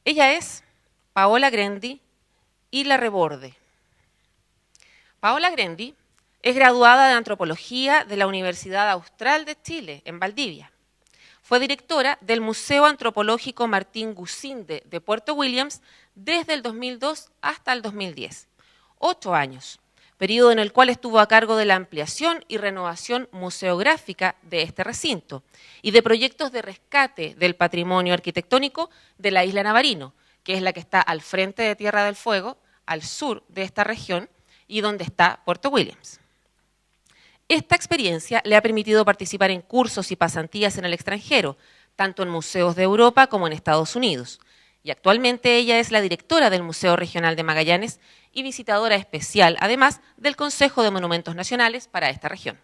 Ella es Paola Grendi y la Reborde. Paola Grendi es graduada de Antropología de la Universidad Austral de Chile, en Valdivia. Fue directora del Museo Antropológico Martín Gusinde de Puerto Williams desde el 2002 hasta el 2010. 8 años, periodo en el cual estuvo a cargo de la ampliación y renovación museográfica de este recinto y de proyectos de rescate del patrimonio arquitectónico de la isla Navarino, que es la que está al frente de Tierra del Fuego, al sur de esta región, y donde está Puerto Williams. Esta experiencia le ha permitido participar en cursos y pasantías en el extranjero, tanto en museos de Europa como en Estados Unidos. Y actualmente ella es la directora del Museo Regional de Magallanes y visitadora especial, además, del Consejo de Monumentos Nacionales para esta región.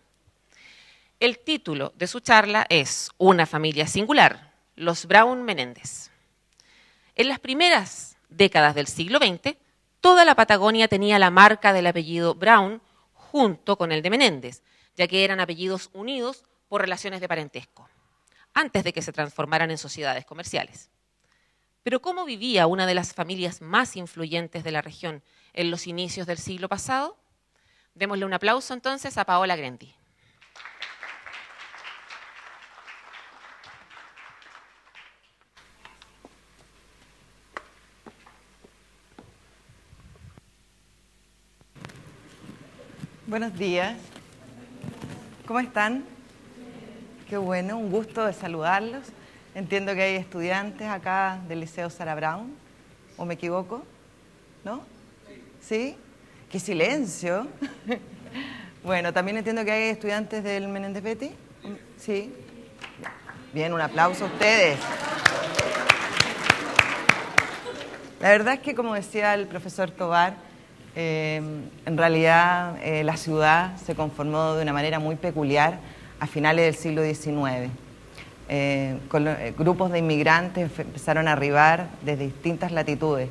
El título de su charla es Una familia singular, los Brown Menéndez. En las primeras décadas del siglo XX, toda la Patagonia tenía la marca del apellido Brown junto con el de Menéndez, ya que eran apellidos unidos por relaciones de parentesco, antes de que se transformaran en sociedades comerciales. Pero ¿cómo vivía una de las familias más influyentes de la región en los inicios del siglo pasado? Démosle un aplauso entonces a Paola Grendi. Buenos días. ¿Cómo están? Qué bueno, un gusto de saludarlos. Entiendo que hay estudiantes acá del Liceo Sarah Brown, ¿o me equivoco? ¿No? ¿Sí? ¡Qué silencio! Bueno, también entiendo que hay estudiantes del Menéndez Betti. ¿Sí? Bien, un aplauso a ustedes. La verdad es que, como decía el profesor Tobar, en realidad la ciudad se conformó de una manera muy peculiar a finales del siglo XIX. Grupos de inmigrantes empezaron a arribar desde distintas latitudes,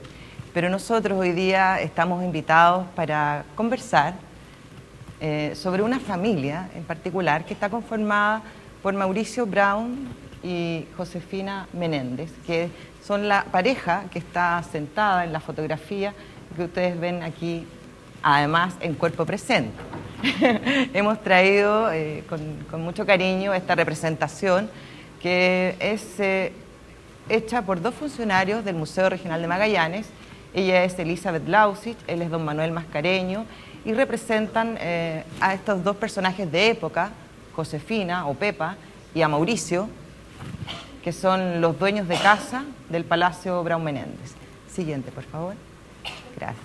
pero nosotros hoy día estamos invitados para conversar sobre una familia en particular que está conformada por Mauricio Brown y Josefina Menéndez, que son la pareja que está sentada en la fotografía que ustedes ven aquí, además en cuerpo presente. Hemos traído con mucho cariño esta representación que es hecha por 2 funcionarios del Museo Regional de Magallanes. Ella es Elizabeth Lausich, él es don Manuel Mascareño, y representan a estos 2 personajes de época, Josefina o Pepa y a Mauricio, que son los dueños de casa del Palacio Brown Menéndez. Siguiente, por favor. Gracias.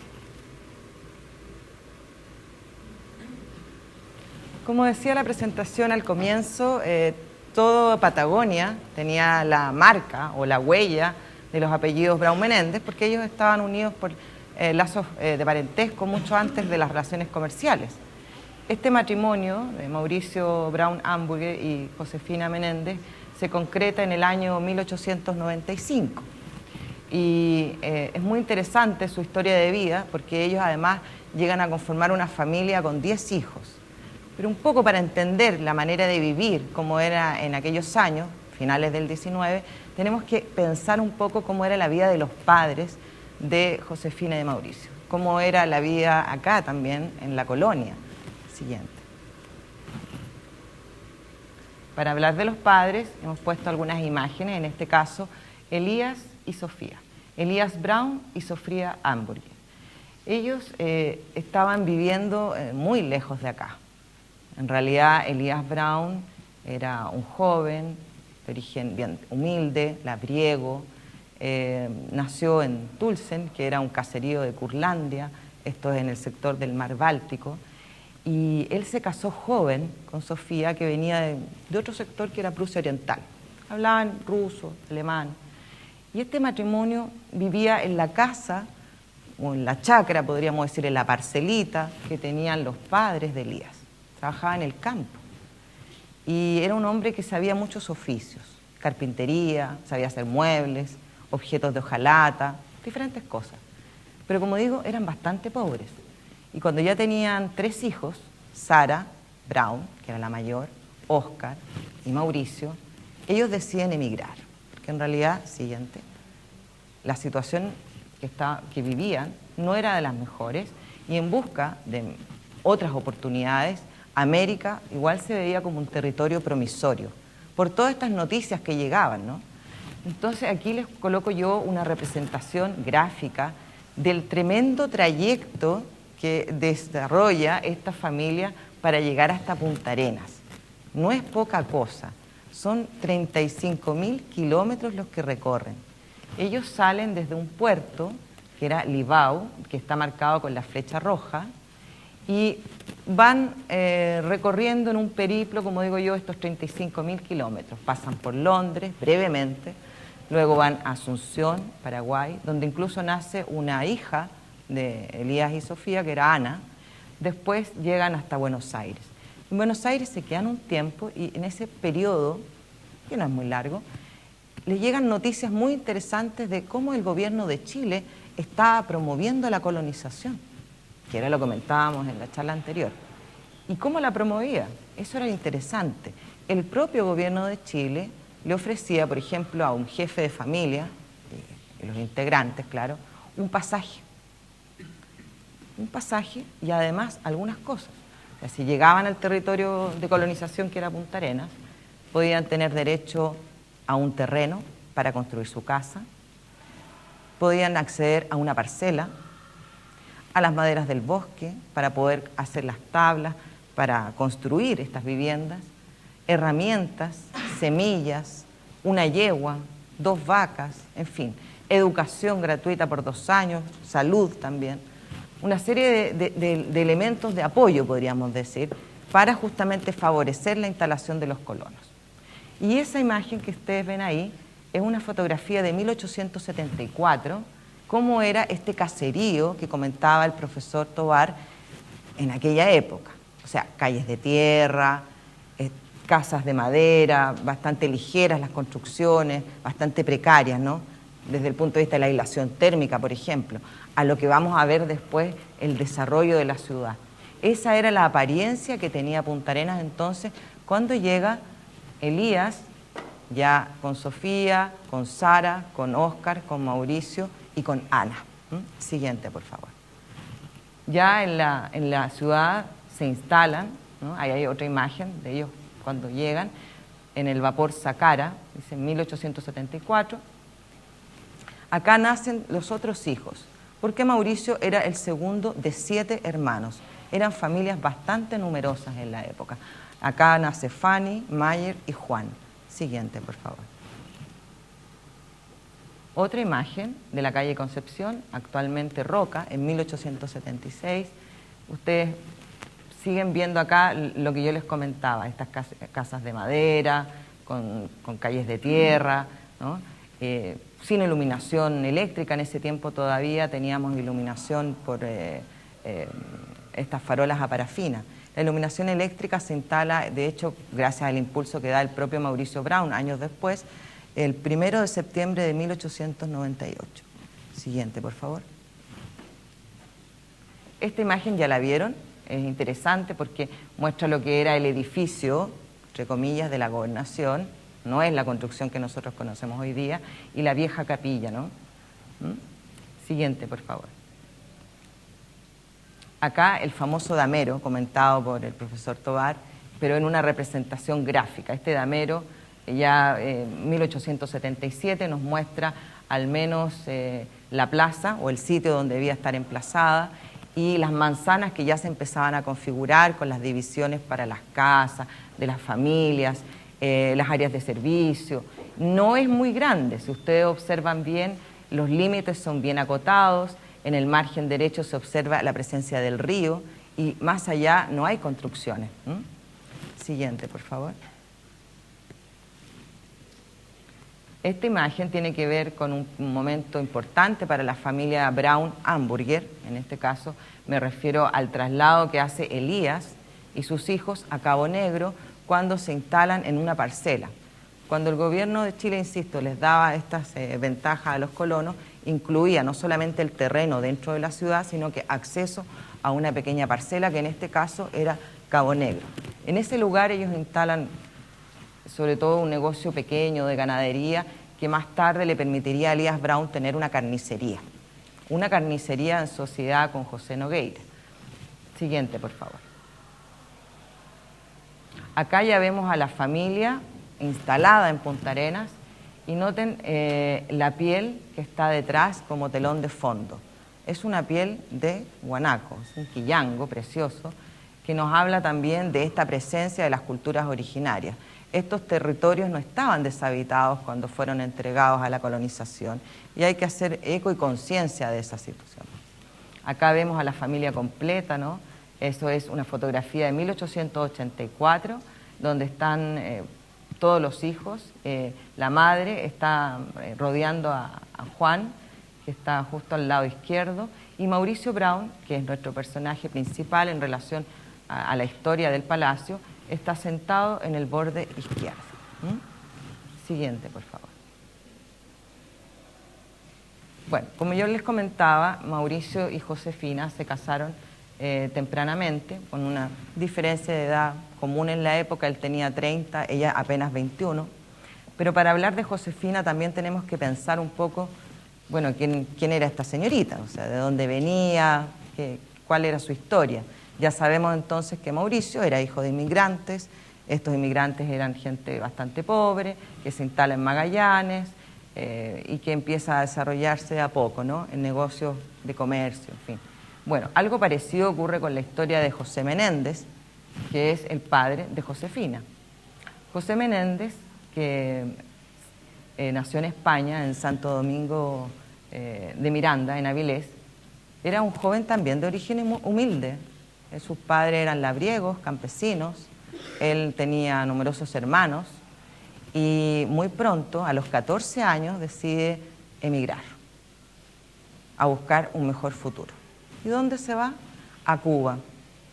Como decía la presentación al comienzo, toda Patagonia tenía la marca o la huella de los apellidos Brown Menéndez porque ellos estaban unidos por lazos de parentesco mucho antes de las relaciones comerciales. Este matrimonio de Mauricio Brown Hamburger y Josefina Menéndez se concreta en el año 1895. Y es muy interesante su historia de vida porque ellos además llegan a conformar una familia con 10 hijos. Pero un poco para entender la manera de vivir como era en aquellos años, finales del 19, tenemos que pensar un poco cómo era la vida de los padres de Josefina y de Mauricio, cómo era la vida acá también en la colonia. Siguiente. Para hablar de los padres hemos puesto algunas imágenes, en este caso Elías y Sofía. Elías Brown y Sofía Hamburger. Ellos estaban viviendo muy lejos de acá. En realidad Elías Brown era un joven de origen bien humilde, labriego, nació en Tulsen, que era un caserío de Curlandia, esto es en el sector del mar Báltico, y él se casó joven con Sofía, que venía de otro sector que era Prusia Oriental. Hablaban ruso, alemán. Y este matrimonio vivía en la casa, o en la chacra, podríamos decir, en la parcelita que tenían los padres de Elías. Trabajaba en el campo. Y era un hombre que sabía muchos oficios. Carpintería, sabía hacer muebles, objetos de hojalata, diferentes cosas. Pero como digo, eran bastante pobres. Y cuando ya tenían 3 hijos, Sarah Brown, que era la mayor, Oscar y Mauricio, ellos deciden emigrar, porque en realidad, siguiente, la situación que vivían no era de las mejores, y en busca de otras oportunidades, América igual se veía como un territorio promisorio, por todas estas noticias que llegaban, ¿no? Entonces aquí les coloco yo una representación gráfica del tremendo trayecto que desarrolla esta familia para llegar hasta Punta Arenas. No es poca cosa, son 35.000 kilómetros los que recorren. Ellos salen desde un puerto, que era Libau, que está marcado con la flecha roja, y van recorriendo en un periplo, como digo yo, estos 35.000 kilómetros. Pasan por Londres brevemente, luego van a Asunción, Paraguay, donde incluso nace una hija de Elías y Sofía, que era Ana. Después llegan hasta Buenos Aires. En Buenos Aires se quedan un tiempo y en ese periodo, que no es muy largo, les llegan noticias muy interesantes de cómo el gobierno de Chile estaba promoviendo la colonización, que ahora lo comentábamos en la charla anterior. ¿Y cómo la promovía? Eso era interesante. El propio gobierno de Chile le ofrecía, por ejemplo, a un jefe de familia, y los integrantes, claro, un pasaje y además algunas cosas. O sea, si llegaban al territorio de colonización que era Punta Arenas, podían tener derecho a un terreno para construir su casa, podían acceder a una parcela, a las maderas del bosque para poder hacer las tablas, para construir estas viviendas, herramientas, semillas, una yegua, 2 vacas, en fin, educación gratuita por 2 años, salud también, una serie de elementos de apoyo, podríamos decir, para justamente favorecer la instalación de los colonos. Y esa imagen que ustedes ven ahí es una fotografía de 1874, cómo era este caserío que comentaba el profesor Tovar en aquella época. O sea, calles de tierra, casas de madera, bastante ligeras las construcciones, bastante precarias, ¿no? Desde el punto de vista de la aislación térmica, por ejemplo, a lo que vamos a ver después, el desarrollo de la ciudad. Esa era la apariencia que tenía Punta Arenas entonces, cuando llega Elías, ya con Sofía, con Sara, con Óscar, con Mauricio y con Ana. Siguiente, por favor. Ya en la ciudad se instalan, ¿no? Ahí hay otra imagen de ellos cuando llegan, en el vapor Sacara, dice 1874. Acá nacen los otros hijos, porque Mauricio era el segundo de 7 hermanos. Eran familias bastante numerosas en la época. Acá nace Fanny, Mayer y Juan. Siguiente, por favor. Otra imagen de la calle Concepción, actualmente Roca, en 1876. Ustedes siguen viendo acá lo que yo les comentaba, estas casas de madera, con calles de tierra, ¿no? Sin iluminación eléctrica. En ese tiempo todavía teníamos iluminación por estas farolas a parafina. La iluminación eléctrica se instala, de hecho, gracias al impulso que da el propio Mauricio Brown, años después, el 1 de septiembre de 1898. Siguiente, por favor. Esta imagen ya la vieron, es interesante porque muestra lo que era el edificio, entre comillas, de la gobernación, no es la construcción que nosotros conocemos hoy día, y la vieja capilla, ¿no? Siguiente, por favor. Acá el famoso damero, comentado por el profesor Tovar, pero en una representación gráfica. Este damero, ya en 1877, nos muestra al menos la plaza o el sitio donde debía estar emplazada y las manzanas que ya se empezaban a configurar con las divisiones para las casas, de las familias, las áreas de servicio. No es muy grande, si ustedes observan bien, los límites son bien acotados. En el margen derecho se observa la presencia del río y más allá no hay construcciones. Siguiente, por favor. Esta imagen tiene que ver con un momento importante para la familia Brown Hamburger. En este caso me refiero al traslado que hace Elías y sus hijos a Cabo Negro cuando se instalan en una parcela. Cuando el gobierno de Chile, insisto, les daba estas ventajas a los colonos, incluía no solamente el terreno dentro de la ciudad, sino que acceso a una pequeña parcela, que en este caso era Cabo Negro. En ese lugar ellos instalan sobre todo un negocio pequeño de ganadería que más tarde le permitiría a Elías Brown tener una carnicería en sociedad con José Nogueira. Siguiente, por favor. Acá ya vemos a la familia instalada en Punta Arenas y noten la piel que está detrás como telón de fondo. Es una piel de guanaco, es un quillango precioso que nos habla también de esta presencia de las culturas originarias. Estos territorios no estaban deshabitados cuando fueron entregados a la colonización y hay que hacer eco y conciencia de esa situación. Acá vemos a la familia completa, ¿no? Eso es una fotografía de 1884, donde están todos los hijos. La madre está rodeando a Juan, que está justo al lado izquierdo, y Mauricio Brown, que es nuestro personaje principal en relación a la historia del palacio, está sentado en el borde izquierdo. Siguiente, por favor. Bueno, como yo les comentaba, Mauricio y Josefina se casaron tempranamente, con una diferencia de edad común en la época. Él tenía 30, ella apenas 21. Pero para hablar de Josefina también tenemos que pensar un poco, bueno, quién era esta señorita, o sea, de dónde venía, cuál era su historia. Ya sabemos entonces que Mauricio era hijo de inmigrantes. Estos inmigrantes eran gente bastante pobre, que se instala en Magallanes y que empieza a desarrollarse de a poco, ¿no?, en negocios de comercio, en fin. Bueno, algo parecido ocurre con la historia de José Menéndez, que es el padre de Josefina. José Menéndez, que nació en España, en Santo Domingo de Miranda, en Avilés, era un joven también de origen humilde. Sus padres eran labriegos, campesinos. Él tenía numerosos hermanos y muy pronto, a los 14 años, decide emigrar a buscar un mejor futuro. ¿Y dónde se va? A Cuba.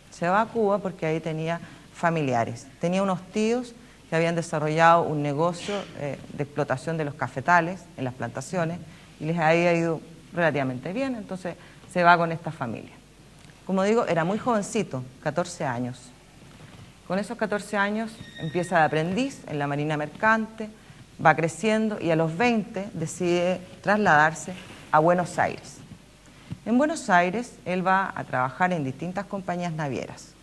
Se va a Cuba porque ahí tenía familiares. Tenía unos tíos que habían desarrollado un negocio de explotación de los cafetales en las plantaciones y les había ido relativamente bien, entonces se va con esta familia. Como digo, era muy jovencito, 14 años. Con esos 14 años empieza de aprendiz en la marina mercante, va creciendo y a los 20 decide trasladarse a Buenos Aires. En Buenos Aires él va a trabajar en distintas compañías navieras,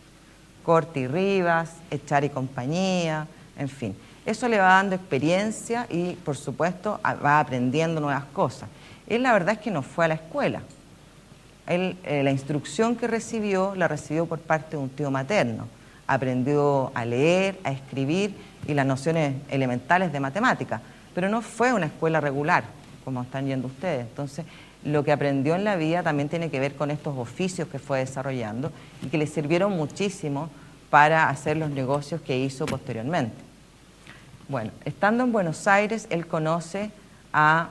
Corte y Rivas, Echar y Compañía, en fin. Eso le va dando experiencia y, por supuesto, va aprendiendo nuevas cosas. Él la verdad es que no fue a la escuela. Él, la instrucción que recibió, la recibió por parte de un tío materno. Aprendió a leer, a escribir y las nociones elementales de matemática, pero no fue una escuela regular, como están yendo ustedes. Entonces, lo que aprendió en la vida también tiene que ver con estos oficios que fue desarrollando y que le sirvieron muchísimo para hacer los negocios que hizo posteriormente. Bueno, estando en Buenos Aires, él conoce a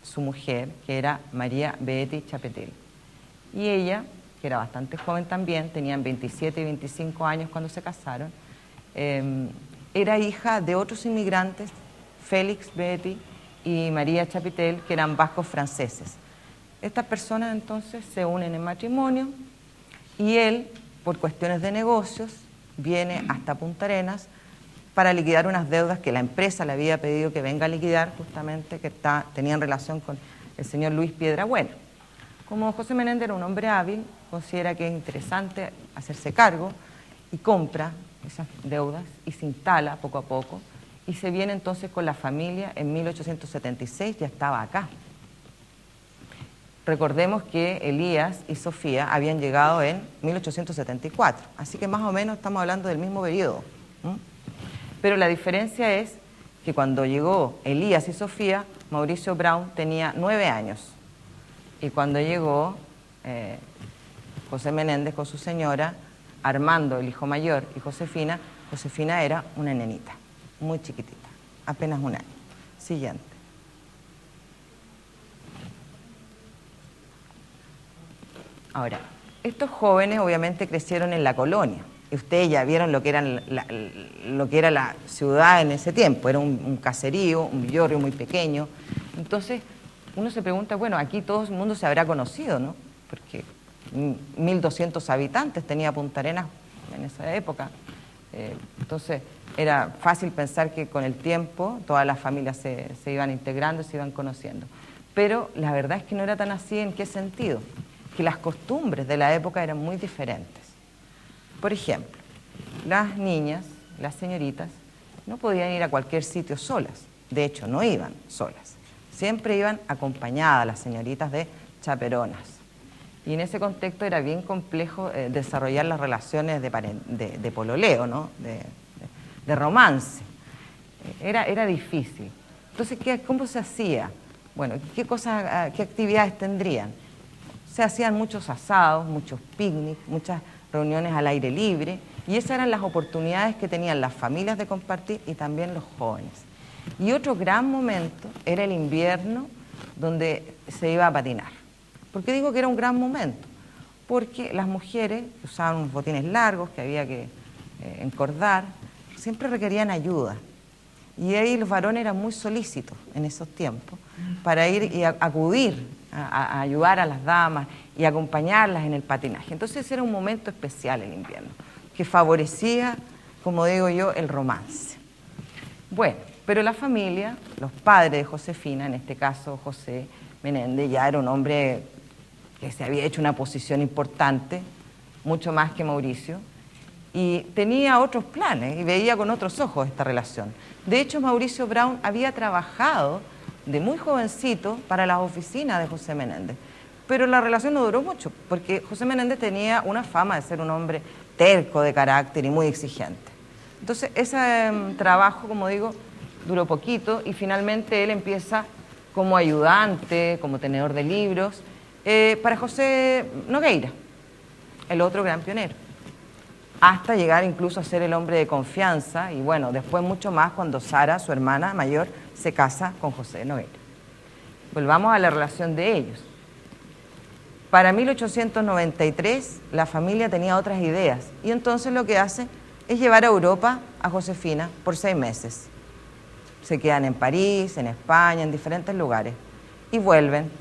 su mujer, que era María Betty Chapetel. Y ella, que era bastante joven también, tenían 27 y 25 años cuando se casaron, era hija de otros inmigrantes, Félix Betty y María Chapitel, que eran vascos franceses. Estas personas entonces se unen en matrimonio y él, por cuestiones de negocios, viene hasta Punta Arenas para liquidar unas deudas que la empresa le había pedido que venga a liquidar, justamente que tenían relación con el señor Luis Piedrabuena. Como José Menéndez era un hombre hábil, considera que es interesante hacerse cargo y compra esas deudas y se instala poco a poco y se viene entonces con la familia en 1876, ya estaba acá. Recordemos que Elías y Sofía habían llegado en 1874, así que más o menos estamos hablando del mismo periodo. Pero la diferencia es que cuando llegó Elías y Sofía, Mauricio Brown tenía 9 años. Y cuando llegó José Menéndez con su señora, Armando, el hijo mayor, y Josefina, Josefina era una nenita, muy chiquitita, apenas un año. Siguiente. Ahora, estos jóvenes obviamente crecieron en la colonia. Y ustedes ya vieron lo que era la ciudad en ese tiempo. Era un caserío, un villorrio muy pequeño. Entonces, uno se pregunta, bueno, aquí todo el mundo se habrá conocido, ¿no? Porque 1.200 habitantes tenía Punta Arenas en esa época. Entonces era fácil pensar que con el tiempo todas las familias se iban integrando, se iban conociendo. Pero la verdad es que no era tan así. ¿En qué sentido? Que las costumbres de la época eran muy diferentes. Por ejemplo, las niñas, las señoritas, no podían ir a cualquier sitio solas. De hecho, no iban solas. Siempre iban acompañadas las señoritas de chaperonas. Y en ese contexto era bien complejo desarrollar las relaciones de pololeo, ¿no? de romance. Era difícil. Entonces, ¿cómo se hacía? Bueno, ¿qué actividades tendrían? Se hacían muchos asados, muchos picnics, muchas reuniones al aire libre, y esas eran las oportunidades que tenían las familias de compartir y también los jóvenes. Y otro gran momento era el invierno, donde se iba a patinar. ¿Por qué digo que era un gran momento? Porque las mujeres usaban unos botines largos que había que encordar, siempre requerían ayuda. Y ahí los varones eran muy solícitos en esos tiempos para ir y acudir a ayudar a las damas y acompañarlas en el patinaje. Entonces era un momento especial el invierno, que favorecía, como digo yo, el romance. Bueno, pero la familia, los padres de Josefina, en este caso José Menéndez, ya era un hombre que se había hecho una posición importante, mucho más que Mauricio, y tenía otros planes y veía con otros ojos esta relación. De hecho, Mauricio Brown había trabajado de muy jovencito para las oficinas de José Menéndez, pero la relación no duró mucho, porque José Menéndez tenía una fama de ser un hombre terco de carácter y muy exigente. Entonces, ese trabajo, como digo, duró poquito y finalmente él empieza como ayudante, como tenedor de libros, para José Nogueira, el otro gran pionero, hasta llegar incluso a ser el hombre de confianza y bueno, después mucho más cuando Sara, su hermana mayor, se casa con José Nogueira. Volvamos a la relación de ellos. Para 1893 la familia tenía otras ideas y entonces lo que hace es llevar a Europa a Josefina por 6 meses. Se quedan en París, en España, en diferentes lugares y vuelven.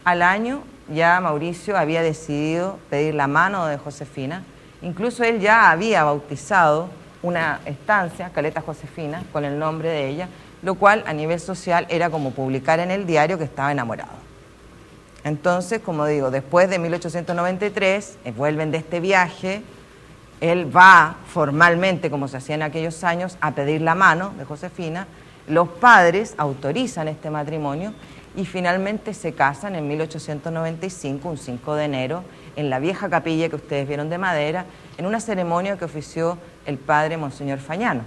Al año ya Mauricio había decidido pedir la mano de Josefina. Incluso él ya había bautizado una estancia, Caleta Josefina, con el nombre de ella, lo cual a nivel social era como publicar en el diario que estaba enamorado. Entonces, como digo, después de 1893, vuelven de este viaje, él va formalmente, como se hacía en aquellos años, a pedir la mano de Josefina, los padres autorizan este matrimonio y finalmente se casan en 1895, un 5 de enero, en la vieja capilla que ustedes vieron de madera, en una ceremonia que ofició el padre Monseñor Fagnano.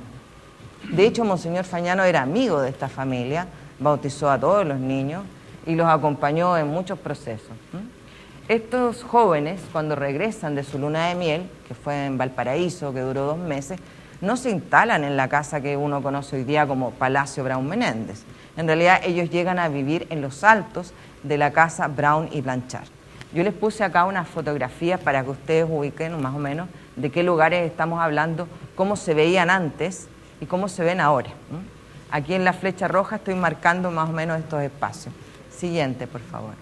De hecho, Monseñor Fagnano era amigo de esta familia, bautizó a todos los niños y los acompañó en muchos procesos. Estos jóvenes, cuando regresan de su luna de miel, que fue en Valparaíso, que duró 2 meses, no se instalan en la casa que uno conoce hoy día como Palacio Brown Menéndez. En realidad, ellos llegan a vivir en los altos de la casa Brown y Blanchard. Yo les puse acá unas fotografías para que ustedes ubiquen más o menos de qué lugares estamos hablando, cómo se veían antes y cómo se ven ahora. Aquí en la flecha roja estoy marcando más o menos estos espacios. Siguiente, por favor.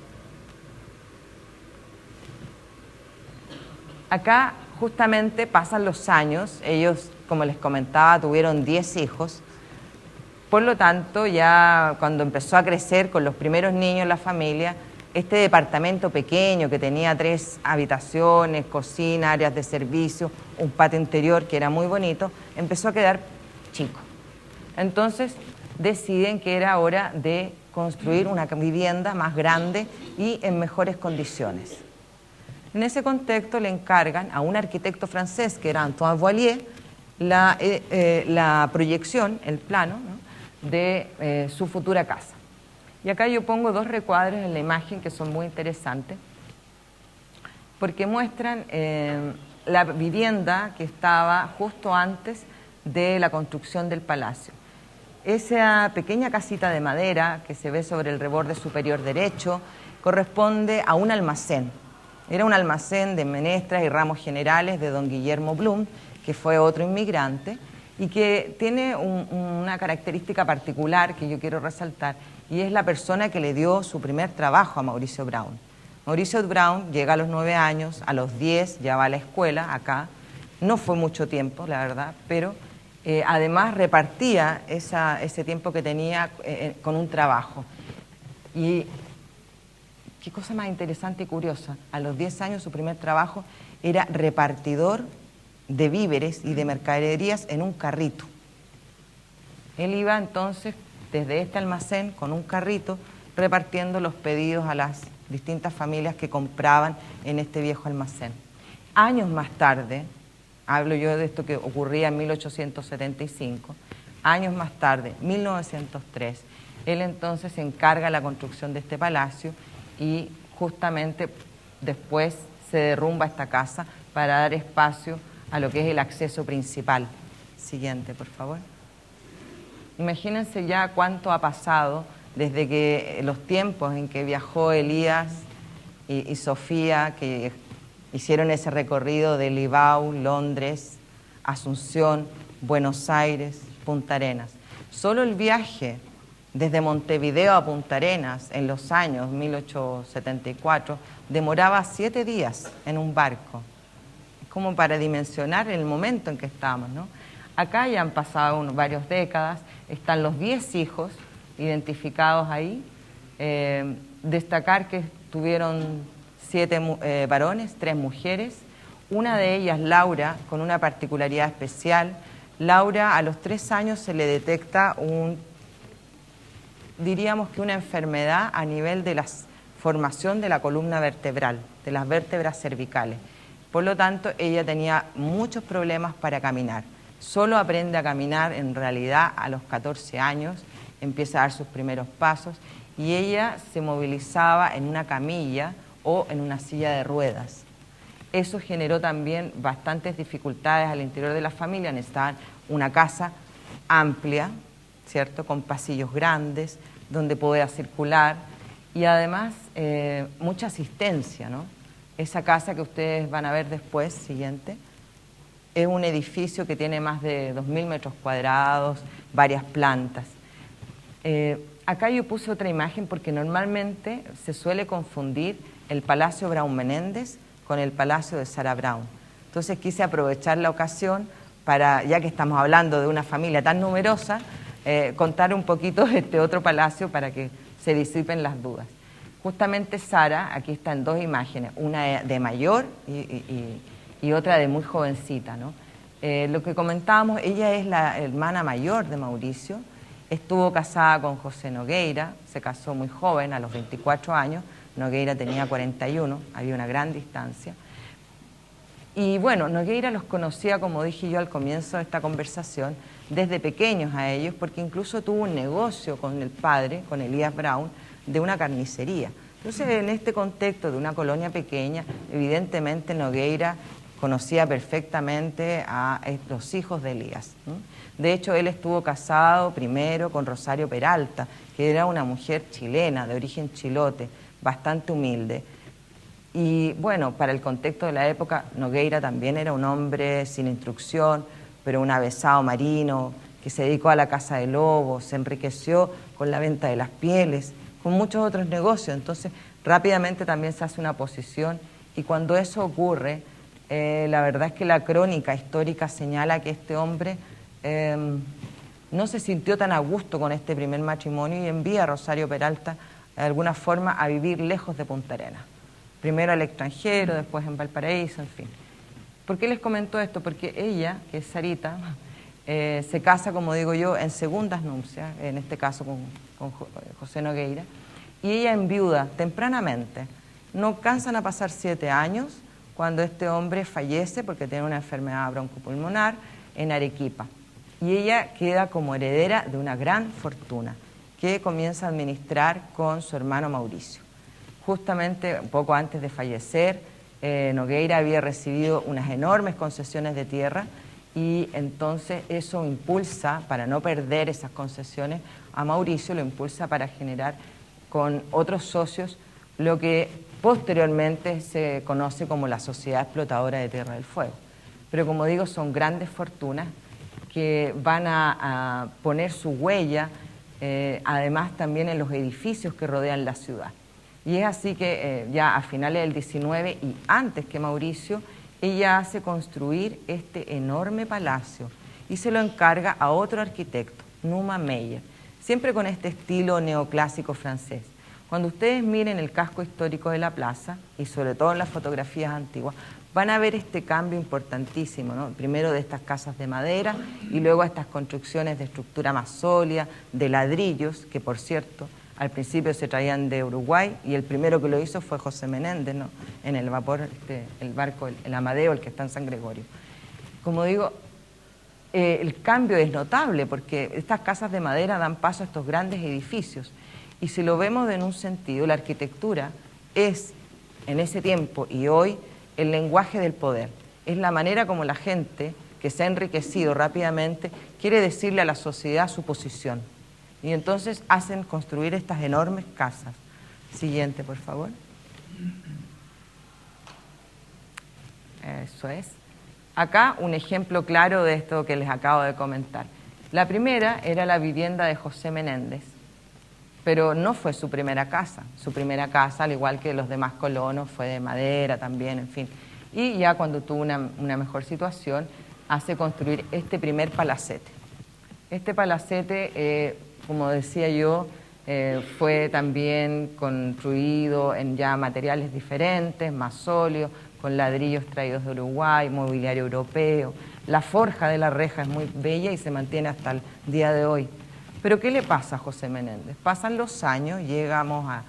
Acá justamente pasan los años, ellos, como les comentaba, tuvieron 10 hijos, por lo tanto, ya cuando empezó a crecer con los primeros niños en la familia, este departamento pequeño que tenía 3 habitaciones, cocina, áreas de servicio, un patio interior que era muy bonito, empezó a quedar chico. Entonces deciden que era hora de construir una vivienda más grande y en mejores condiciones. En ese contexto le encargan a un arquitecto francés, que era Antoine Voilier, la proyección, el plano, ¿no?, de su futura casa. Y acá yo pongo 2 recuadros en la imagen que son muy interesantes, porque muestran la vivienda que estaba justo antes de la construcción del palacio. Esa pequeña casita de madera que se ve sobre el reborde superior derecho corresponde a un almacén. Era un almacén de menestras y ramos generales de don Guillermo Blum, que fue otro inmigrante, y que tiene una característica particular que yo quiero resaltar, y es la persona que le dio su primer trabajo a Mauricio Brown. Mauricio Brown llega a los 9 años, a los 10 ya va a la escuela acá, No fue mucho tiempo, la verdad, pero además repartía ese tiempo que tenía con un trabajo. Y qué cosa más interesante y curiosa, a los 10 años su primer trabajo era repartidor de víveres y de mercaderías en un carrito. Él iba entonces desde este almacén con un carrito repartiendo los pedidos a las distintas familias que compraban en este viejo almacén. Años más tarde, hablo yo de esto que ocurría en 1875, años más tarde, 1903, él entonces se encarga la construcción de este palacio y justamente después se derrumba esta casa para dar espacio a lo que es el acceso principal. Siguiente, por favor. Imagínense ya cuánto ha pasado desde que los tiempos en que viajó Elías y Sofía, que hicieron ese recorrido de Livao, Londres, Asunción, Buenos Aires, Punta Arenas. Solo el viaje desde Montevideo a Punta Arenas en los años 1874 demoraba 7 días en un barco. Es como para dimensionar el momento en que estamos, ¿no? Acá ya han pasado varias décadas, están los 10 hijos identificados ahí. Destacar que tuvieron 7 varones, 3 mujeres. Una de ellas, Laura, con una particularidad especial. Laura, a los 3 años se le detecta diríamos que una enfermedad a nivel de la formación de la columna vertebral, de las vértebras cervicales. Por lo tanto, ella tenía muchos problemas para caminar. Solo aprende a caminar en realidad a los 14 años, empieza a dar sus primeros pasos y ella se movilizaba en una camilla o en una silla de ruedas. Eso generó también bastantes dificultades al interior de la familia. Necesitaban una casa amplia, ¿cierto?, con pasillos grandes, donde pueda circular y además mucha asistencia, ¿no? Esa casa que ustedes van a ver después, siguiente, es un edificio que tiene más de 2.000 metros cuadrados, varias plantas. Acá yo puse otra imagen porque normalmente se suele confundir el Palacio Braun Menéndez con el Palacio de Sarah Braun. Entonces quise aprovechar la ocasión para, ya que estamos hablando de una familia tan numerosa, contar un poquito de este otro palacio para que se disipen las dudas. Justamente Sara, aquí está en 2 imágenes, una de mayor y otra de muy jovencita, ¿no? Lo que comentábamos, ella es la hermana mayor de Mauricio, estuvo casada con José Nogueira, se casó muy joven, a los 24 años, Nogueira tenía 41, había una gran distancia. Y bueno, Nogueira los conocía, como dije yo al comienzo de esta conversación, desde pequeños a ellos, porque incluso tuvo un negocio con el padre, con Elías Braun, de una carnicería. Entonces, en este contexto de una colonia pequeña, evidentemente Nogueira conocía perfectamente a los hijos de Elías, ¿no? De hecho, él estuvo casado primero con Rosario Peralta, que era una mujer chilena, de origen chilote, bastante humilde. Y bueno, para el contexto de la época, Nogueira también era un hombre sin instrucción, pero un avesado marino, que se dedicó a la caza de lobos, se enriqueció con la venta de las pieles, con muchos otros negocios. Entonces, rápidamente también se hace una posición y cuando eso ocurre, la verdad es que la crónica histórica señala que este hombre no se sintió tan a gusto con este primer matrimonio y envía a Rosario Peralta de alguna forma a vivir lejos de Punta Arenas. Primero al extranjero, después en Valparaíso, en fin. ¿Por qué les comento esto? Porque ella, que es Sarita, se casa, como digo yo, en segundas nupcias, en este caso con José Nogueira, y ella enviuda tempranamente. No alcanzan a pasar 7 años cuando este hombre fallece porque tiene una enfermedad broncopulmonar en Arequipa. Y ella queda como heredera de una gran fortuna que comienza a administrar con su hermano Mauricio. Justamente un poco antes de fallecer, Nogueira había recibido unas enormes concesiones de tierra y entonces eso impulsa, para no perder esas concesiones, a Mauricio lo impulsa para generar con otros socios lo que posteriormente se conoce como la Sociedad Explotadora de Tierra del Fuego. Pero como digo, son grandes fortunas que van a poner su huella, además también en los edificios que rodean la ciudad. Y es así que ya a finales del 19 y antes que Mauricio, ella hace construir este enorme palacio y se lo encarga a otro arquitecto, Numa Meyer, siempre con este estilo neoclásico francés. Cuando ustedes miren el casco histórico de la plaza, y sobre todo en las fotografías antiguas, van a ver este cambio importantísimo, ¿no? Primero de estas casas de madera y luego estas construcciones de estructura más sólida, de ladrillos, que por cierto, al principio se traían de Uruguay y el primero que lo hizo fue José Menéndez, ¿no? En el vapor, el barco, el Amadeo, el que está en San Gregorio. Como digo, el cambio es notable porque estas casas de madera dan paso a estos grandes edificios. Y si lo vemos en un sentido, la arquitectura es, en ese tiempo y hoy, el lenguaje del poder. Es la manera como la gente que se ha enriquecido rápidamente quiere decirle a la sociedad su posición. Y entonces hacen construir estas enormes casas. Siguiente, por favor. Eso es. Acá un ejemplo claro de esto que les acabo de comentar. La primera era la vivienda de José Menéndez, pero no fue su primera casa. Su primera casa, al igual que los demás colonos, fue de madera también, en fin. Y ya cuando tuvo una mejor situación, hace construir este primer palacete. Este palacete, como decía yo, fue también construido en ya materiales diferentes, más sólidos, con ladrillos traídos de Uruguay, mobiliario europeo. La forja de la reja es muy bella y se mantiene hasta el día de hoy. Pero ¿qué le pasa a José Menéndez? Pasan los años, llegamos a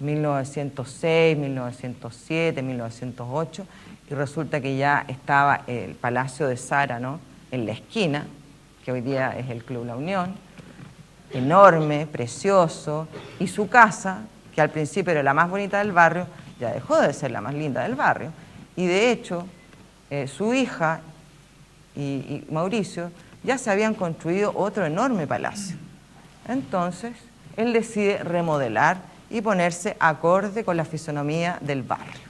1906, 1907, 1908, y resulta que ya estaba el Palacio de Zara, ¿no?, en la esquina, que hoy día es el Club La Unión, enorme, precioso, y su casa, que al principio era la más bonita del barrio, ya dejó de ser la más linda del barrio, y de hecho, su hija y Mauricio ya se habían construido otro enorme palacio. Entonces, él decide remodelar y ponerse acorde con la fisonomía del barrio.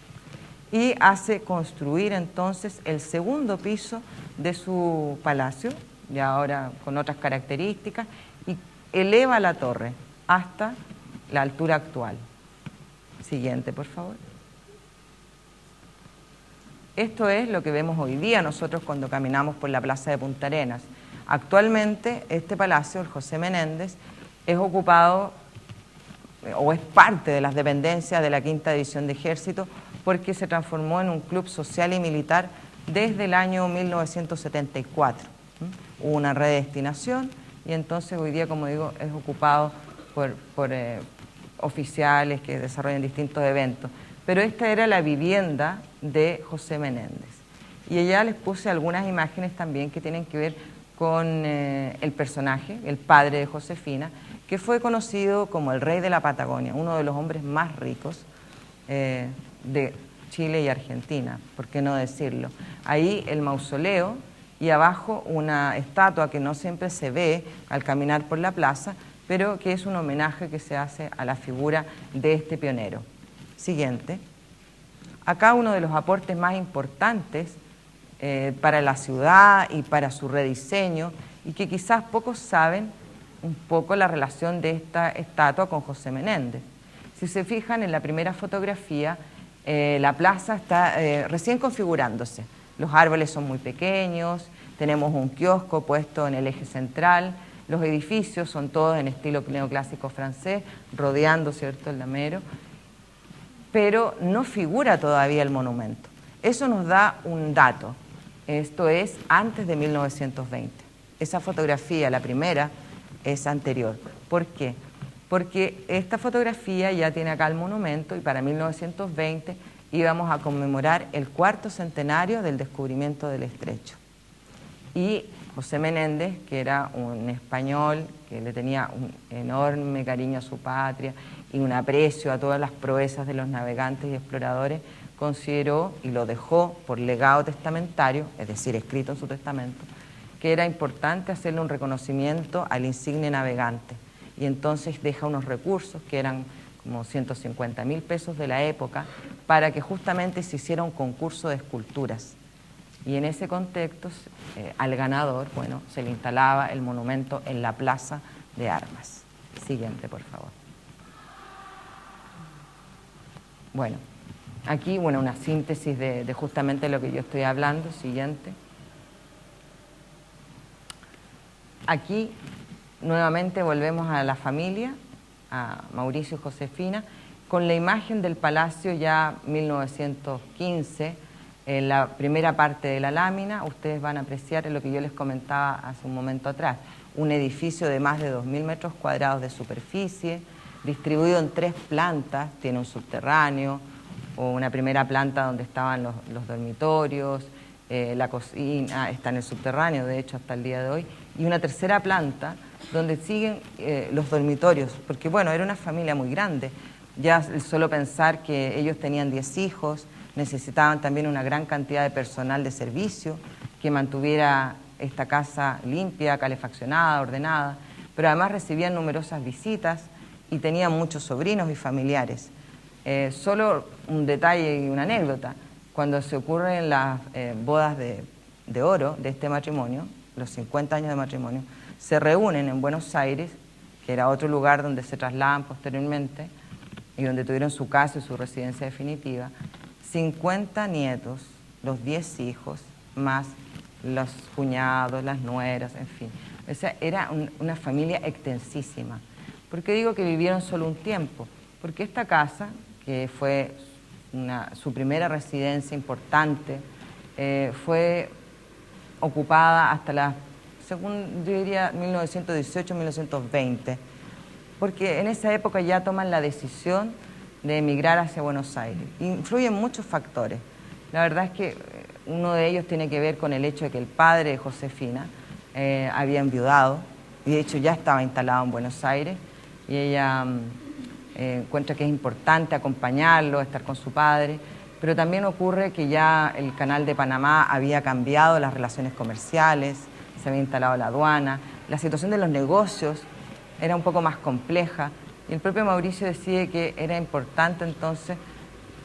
Y hace construir entonces el segundo piso de su palacio, y ahora con otras características, y eleva la torre hasta la altura actual. Siguiente, por favor. Esto es lo que vemos hoy día nosotros cuando caminamos por la plaza de Punta Arenas. Actualmente este palacio, el José Menéndez, es ocupado o es parte de las dependencias de la Quinta División de Ejército porque se transformó en un club social y militar desde el año 1974. Hubo una redestinación y entonces hoy día, como digo, es ocupado por oficiales que desarrollan distintos eventos. Pero esta era la vivienda de José Menéndez. Y allá les puse algunas imágenes también que tienen que ver con el personaje, el padre de Josefina, que fue conocido como el rey de la Patagonia, uno de los hombres más ricos de Chile y Argentina, por qué no decirlo. Ahí el mausoleo y abajo una estatua que no siempre se ve al caminar por la plaza, pero que es un homenaje que se hace a la figura de este pionero. Siguiente. Acá uno de los aportes más importantes para la ciudad y para su rediseño, y que quizás pocos saben un poco la relación de esta estatua con José Menéndez. Si se fijan en la primera fotografía, la plaza está recién configurándose. Los árboles son muy pequeños, tenemos un kiosco puesto en el eje central, los edificios son todos en estilo neoclásico francés, rodeando, ¿cierto?, el Lamero, pero no figura todavía el monumento. Eso nos da un dato, esto es antes de 1920. Esa fotografía, la primera, es anterior. ¿Por qué? Porque esta fotografía ya tiene acá el monumento y para 1920 íbamos a conmemorar el 4º centenario del descubrimiento del estrecho. Y José Menéndez, que era un español que le tenía un enorme cariño a su patria y un aprecio a todas las proezas de los navegantes y exploradores, consideró y lo dejó por legado testamentario, es decir, escrito en su testamento, que era importante hacerle un reconocimiento al insigne navegante. Y entonces deja unos recursos que eran como 150.000 pesos de la época para que justamente se hiciera un concurso de esculturas. Y en ese contexto, al ganador, bueno, se le instalaba el monumento en la Plaza de Armas. Siguiente, por favor. Bueno, Aquí, bueno, una síntesis de justamente lo que yo estoy hablando. Siguiente. Aquí, nuevamente, volvemos a la familia, a Mauricio y Josefina, con la imagen del palacio ya 1915, en la primera parte de la lámina. Ustedes van a apreciar lo que yo les comentaba hace un momento atrás, un edificio de más de 2.000 metros cuadrados de superficie, distribuido en 3 plantas, tiene un subterráneo, o una primera planta donde estaban los dormitorios, la cocina está en el subterráneo, de hecho, hasta el día de hoy, y una tercera planta donde siguen los dormitorios, porque bueno, era una familia muy grande. Ya solo pensar que ellos tenían 10 hijos, necesitaban también una gran cantidad de personal de servicio que mantuviera esta casa limpia, calefaccionada, ordenada, pero además recibían numerosas visitas y tenían muchos sobrinos y familiares. Solo un detalle y una anécdota: cuando se ocurren las bodas de oro de este matrimonio, los 50 años de matrimonio, se reúnen en Buenos Aires, que era otro lugar donde se trasladan posteriormente y donde tuvieron su casa y su residencia definitiva, 50 nietos, los 10 hijos, más los cuñados, las nueras, en fin. O sea, era una familia extensísima. ¿Por qué digo que vivieron solo un tiempo? Porque esta casa, que fue su primera residencia importante, fue ocupada hasta según yo diría, 1918-1920, porque en esa época ya toman la decisión de emigrar hacia Buenos Aires. Influyen muchos factores. La verdad es que uno de ellos tiene que ver con el hecho de que el padre de Josefina había enviudado, y de hecho ya estaba instalado en Buenos Aires, y ella encuentra que es importante acompañarlo, estar con su padre, pero también ocurre que ya el Canal de Panamá había cambiado las relaciones comerciales, se había instalado la aduana, la situación de los negocios era un poco más compleja, y el propio Mauricio decide que era importante entonces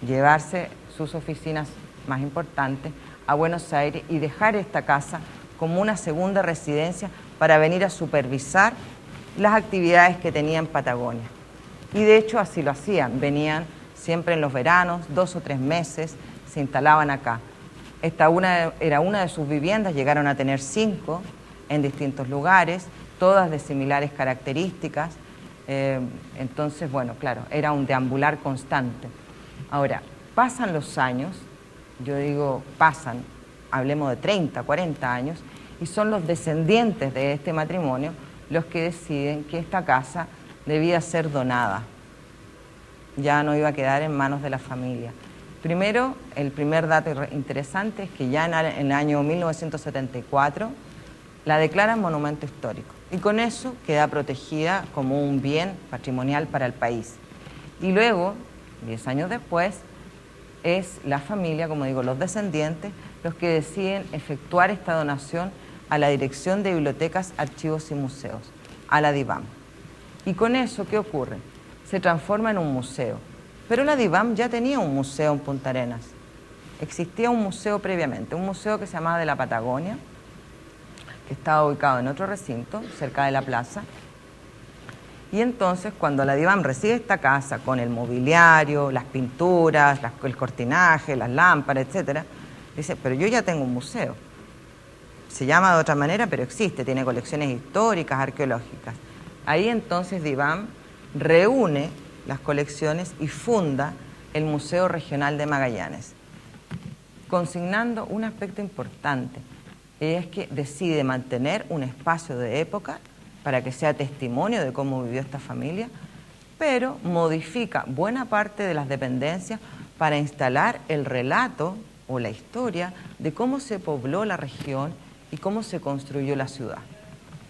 llevarse sus oficinas más importantes a Buenos Aires y dejar esta casa como una segunda residencia para venir a supervisar las actividades que tenía en Patagonia. Y de hecho así lo hacían, venían siempre en los veranos, 2 o 3 meses, se instalaban acá. Esta era una de sus viviendas, llegaron a tener 5 en distintos lugares, todas de similares características. Entonces, bueno, claro, era un deambular constante. Ahora, pasan los años, yo digo pasan, hablemos de 30, 40 años, y son los descendientes de este matrimonio los que deciden que esta casa debía ser donada. Ya no iba a quedar en manos de la familia. Primero, el primer dato interesante es que ya en el año 1974 la declaran monumento histórico, y con eso queda protegida como un bien patrimonial para el país. Y luego, 10 años después, es la familia, como digo, los descendientes, los que deciden efectuar esta donación a la Dirección de Bibliotecas, Archivos y Museos, a la DIVAM. Y con eso, ¿qué ocurre? Se transforma en un museo. Pero la DIVAM ya tenía un museo en Punta Arenas. Existía un museo previamente, un museo que se llamaba de la Patagonia, que estaba ubicado en otro recinto, cerca de la plaza. Y entonces, cuando la DIVAM recibe esta casa con el mobiliario, las pinturas, el cortinaje, las lámparas, etc., dice, pero yo ya tengo un museo. Se llama de otra manera, pero existe, tiene colecciones históricas, arqueológicas. Ahí entonces DIVAM reúne las colecciones y funda el Museo Regional de Magallanes, consignando un aspecto importante, es que decide mantener un espacio de época para que sea testimonio de cómo vivió esta familia, pero modifica buena parte de las dependencias para instalar el relato o la historia de cómo se pobló la región y cómo se construyó la ciudad.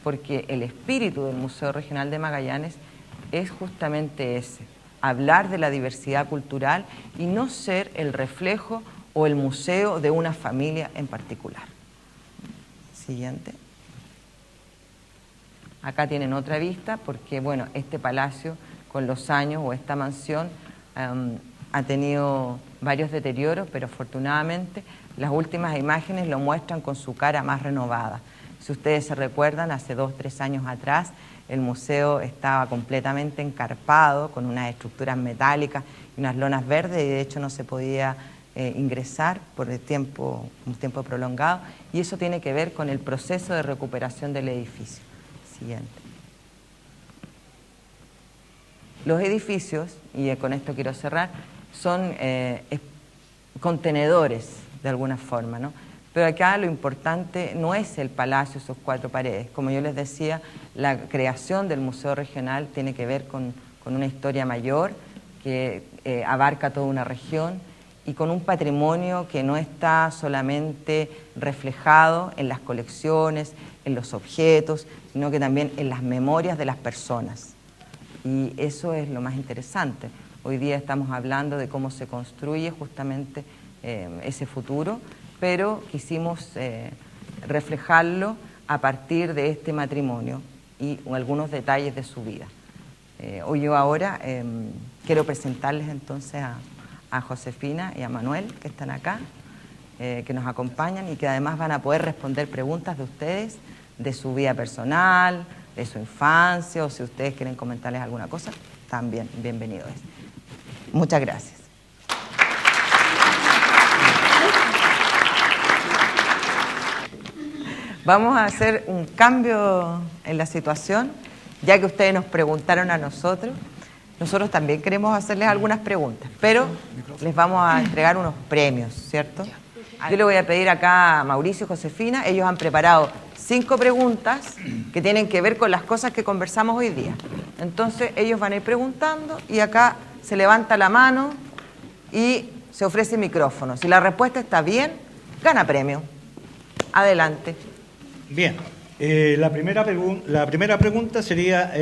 Porque el espíritu del Museo Regional de Magallanes es justamente ese, hablar de la diversidad cultural y no ser el reflejo o el museo de una familia en particular. Siguiente. Acá tienen otra vista porque, bueno, este palacio con los años o esta mansión ha tenido varios deterioros, pero afortunadamente las últimas imágenes lo muestran con su cara más renovada. Si ustedes se recuerdan, hace 2 o 3 años atrás el museo estaba completamente encarpado con unas estructuras metálicas y unas lonas verdes y de hecho no se podía ingresar por un tiempo prolongado, y eso tiene que ver con el proceso de recuperación del edificio. Siguiente. Los edificios, y con esto quiero cerrar, son contenedores de alguna forma, ¿no? Pero acá lo importante no es el palacio, esos 4 paredes. Como yo les decía, la creación del Museo Regional tiene que ver con una historia mayor que abarca toda una región y con un patrimonio que no está solamente reflejado en las colecciones, en los objetos, sino que también en las memorias de las personas. Y eso es lo más interesante. Hoy día estamos hablando de cómo se construye justamente ese futuro, pero quisimos reflejarlo a partir de este matrimonio y algunos detalles de su vida. Hoy yo ahora quiero presentarles entonces a Josefina y a Manuel, que están acá, que nos acompañan y que además van a poder responder preguntas de ustedes, de su vida personal, de su infancia, o si ustedes quieren comentarles alguna cosa, también bienvenido es. Muchas gracias. Vamos a hacer un cambio en la situación, ya que ustedes nos preguntaron a nosotros. Nosotros también queremos hacerles algunas preguntas, pero les vamos a entregar unos premios, ¿cierto? Yo le voy a pedir acá a Mauricio y Josefina, ellos han preparado 5 preguntas que tienen que ver con las cosas que conversamos hoy día. Entonces ellos van a ir preguntando y acá se levanta la mano y se ofrece micrófono. Si la respuesta está bien, gana premio. Adelante. Bien, la primera pregunta sería,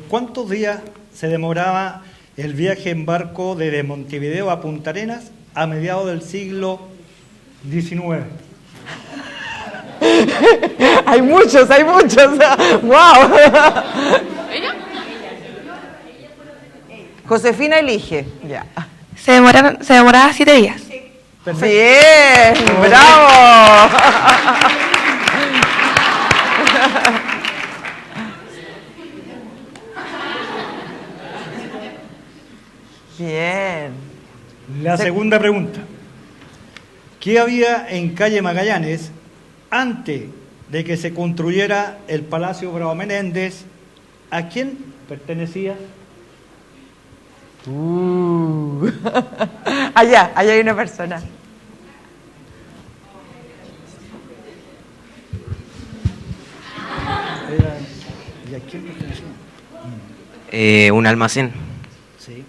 ¿cuántos días se demoraba el viaje en barco desde Montevideo a Punta Arenas a mediados del siglo XIX? Hay muchos. ¡Wow! ¿Ella? Josefina elige. Ya. Se demoraba 7 días. Perfecto. Bien, bravo. Bien. La segunda pregunta. ¿Qué había en calle Magallanes antes de que se construyera el Palacio Bravo Menéndez? ¿A quién pertenecía? Allá hay una persona. ¿Y a quién pertenecía? Un almacén. Sí.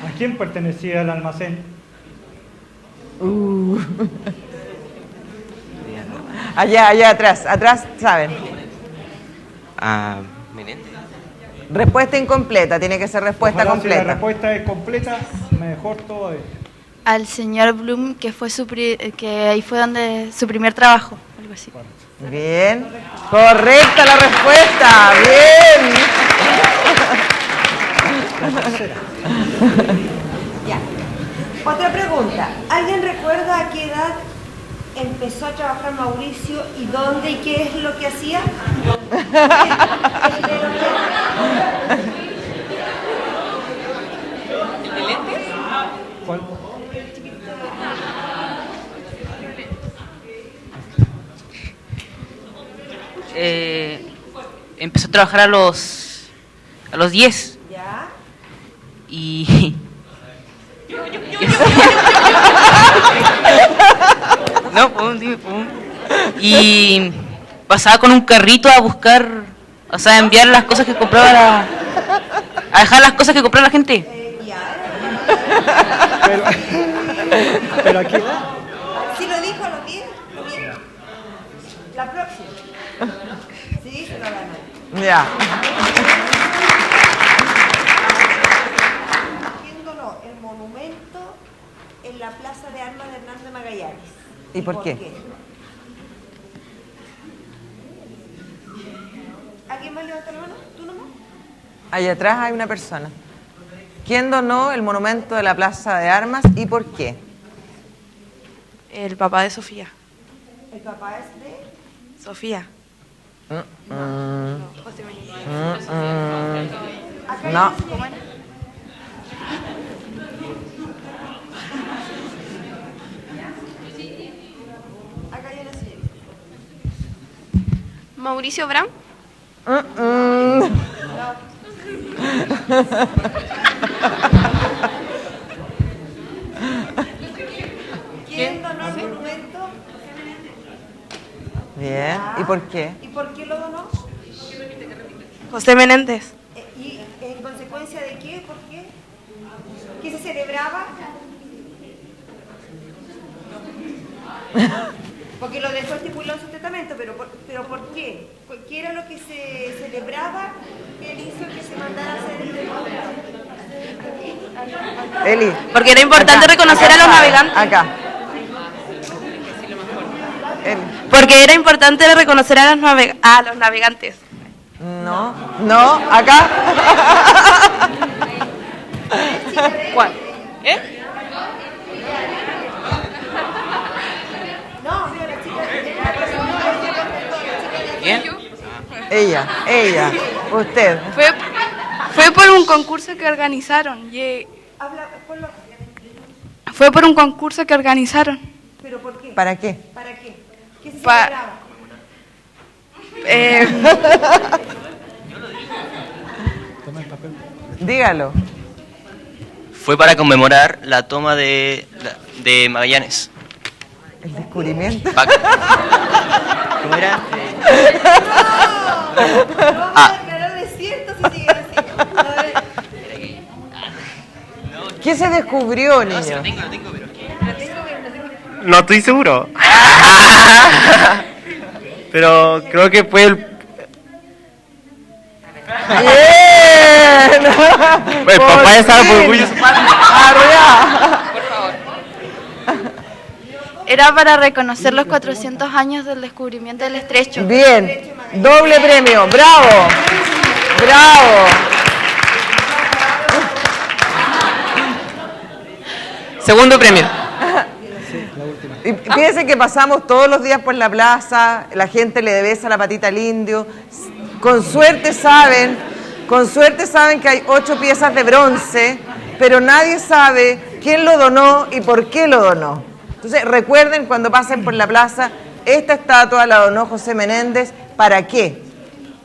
¿A quién pertenecía el almacén? Allá atrás, ¿saben? A Menéndez. Respuesta incompleta, tiene que ser respuesta Ojalá completa. Si la respuesta es completa, mejor todavía. Al señor Blum, que ahí fue donde su primer trabajo, algo así. Bien, correcta la respuesta, bien. Ya. Otra pregunta. ¿Alguien recuerda a qué edad empezó a trabajar Mauricio y dónde y qué es lo que hacía? ¿El de lentes? ¿Cuál? Empezó a trabajar a los 10 ¿Ya? y no, dime. Y pasaba con un carrito a buscar, o sea, a enviar las cosas que compraba a dejar las cosas que compraba la gente. Pero aquí Sí, lo dijo, lo vi. La próxima. Sí, se lo ganó. Ya. Haciéndolo el monumento en la Plaza de Armas de Hernando Magallanes. ¿Y por qué? ¿Alguien más levanta la mano? ¿Tú nomás? Allá atrás hay una persona. ¿Quién donó el monumento de la Plaza de Armas y por qué? El papá de Sofía. ¿El papá es de? Sofía. No. Acá hay una señora. Mauricio Brown. ¿Quién donó el monumento? Bien. ¿Y por qué? ¿Y por qué lo donó? José Menéndez. ¿Y en consecuencia de qué? ¿Por qué? ¿Qué se celebraba? Porque lo dejó estipulado en su testamento, pero ¿por qué? ¿Qué era lo que se celebraba que él hizo que se mandara a hacer el monumento? Eli. Porque era importante reconocer a los navegantes. Acá. Eli. Porque era importante reconocer a los navegantes. No, no, acá. ¿Cuál? No, mira, la chica. ¿Quién? Ella, usted. Fue por un concurso que organizaron. Habla, ponlo. Fue por un concurso que organizaron. ¿Pero por qué? ¿Para qué? ¿Para qué? ¿Qué se Pa- celebraba? Dígalo. Fue para conmemorar la toma de Magallanes. El descubrimiento. ¿Cómo era? No, vamos a declarar desierto si sigue así. A ver. ¿Qué se descubrió, niño? Lo tengo, pero... No estoy seguro. Pero creo que fue el... ¡Bien! El papá estaba por orgulloso. Era para reconocer los 400 años del descubrimiento del estrecho. Bien, doble premio, bravo, bravo. Segundo premio. Y piensen que pasamos todos los días por la plaza, la gente le besa la patita al indio. Con suerte saben que hay 8 piezas de bronce, pero nadie sabe quién lo donó y por qué lo donó. Entonces recuerden cuando pasen por la plaza, esta estatua la donó José Menéndez. ¿Para qué?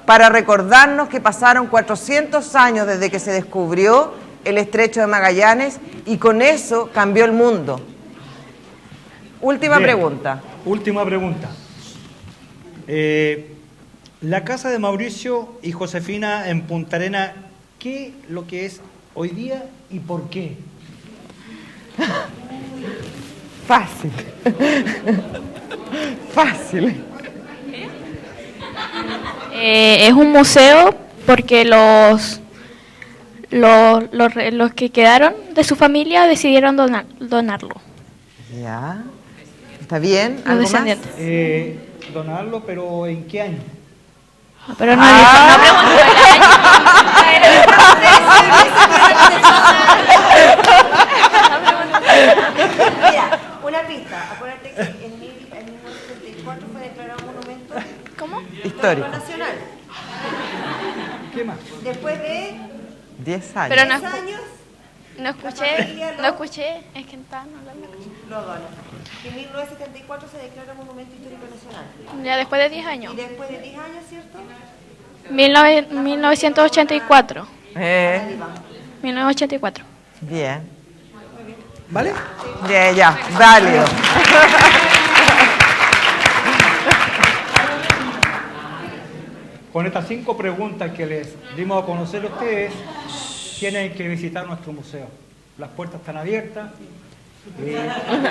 Para recordarnos que pasaron 400 años desde que se descubrió el estrecho de Magallanes y con eso cambió el mundo. Última Bien. pregunta. Última pregunta. La casa de Mauricio y Josefina en Punta Arenas, ¿qué es lo que es hoy día y por qué? Fácil. Fácil. Es un museo porque los que quedaron de su familia decidieron donarlo. Ya. ¿Está bien? Los ¿Algo más? descendientes. Donarlo, pero ¿en qué año? Pero no preguntó el año. Mira, una pista. Acuérdate que en 1974 fue declarado monumento ¿Cómo? Histórico. nacional. ¿Qué más? Después de 10 años. Pero no 10 años No escuché, es que estaban hablando. lo dona. En 1974 se declara monumento histórico nacional. Ya después de 10 años. Y después de 10 años, ¿cierto? 1984. 1984. Bien. ¿Vale? Bien, ya. Válido. Con estas 5 preguntas que les dimos a conocer a ustedes, tienen que visitar nuestro museo. Las puertas están abiertas,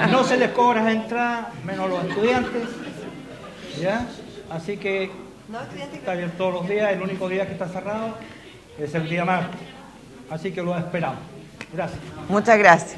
no se les cobra entrada, menos los estudiantes, ¿ya? Así que está abierto todos los días, el único día que está cerrado es el día martes. Así que los esperamos. Gracias. Muchas gracias.